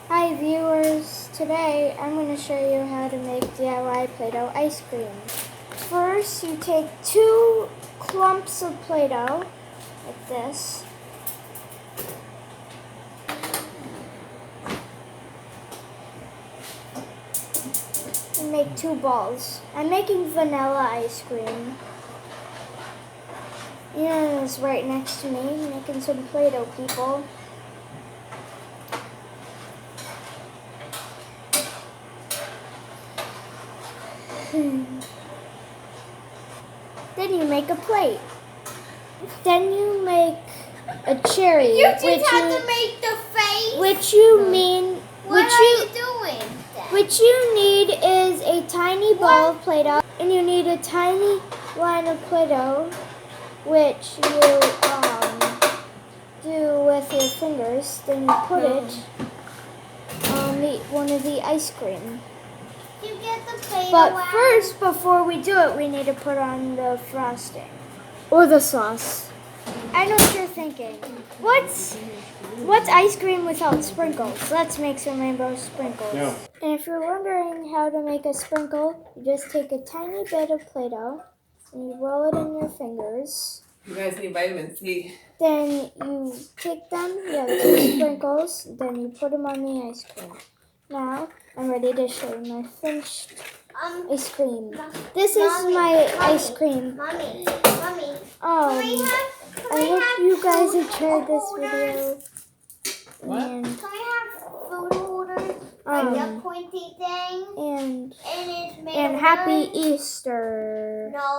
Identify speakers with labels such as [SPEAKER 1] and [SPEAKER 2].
[SPEAKER 1] Hi viewers, today I'm going to show you how to make DIY Play-Doh ice cream. First, you take 2 clumps of Play-Doh, like this. And make 2 balls. I'm making vanilla ice cream. Ian is right next to me, making some Play-Doh, people. Then you make a plate. Then you make a cherry.
[SPEAKER 2] You just have to make the face.
[SPEAKER 1] Which you mean?
[SPEAKER 2] What are you doing?
[SPEAKER 1] Which you need is a tiny ball of Play-Doh, and you need a tiny line of Play-Doh, which you do with your fingers. Then you put it on one of the ice cream.
[SPEAKER 2] You get the Play-Doh
[SPEAKER 1] But
[SPEAKER 2] out.
[SPEAKER 1] first, before we do it, we need to put on the frosting or the sauce. I know what you're thinking. What's ice cream without sprinkles? Let's make some rainbow sprinkles.
[SPEAKER 3] No.
[SPEAKER 1] And if you're wondering how to make a sprinkle, you just take a tiny bit of Play-Doh and you roll it in your fingers.
[SPEAKER 3] You guys need vitamin C.
[SPEAKER 1] Then you take them, you have 2 sprinkles, then you put them on the ice cream. Now, I'm ready to show you my finished ice cream. This is my ice cream.
[SPEAKER 2] Mommy.
[SPEAKER 1] I hope you guys enjoyed this video.
[SPEAKER 3] What?
[SPEAKER 1] And,
[SPEAKER 2] Can we have food holders? Like the pointy thing?
[SPEAKER 1] and
[SPEAKER 2] And it's made
[SPEAKER 1] happy Easter.
[SPEAKER 2] No.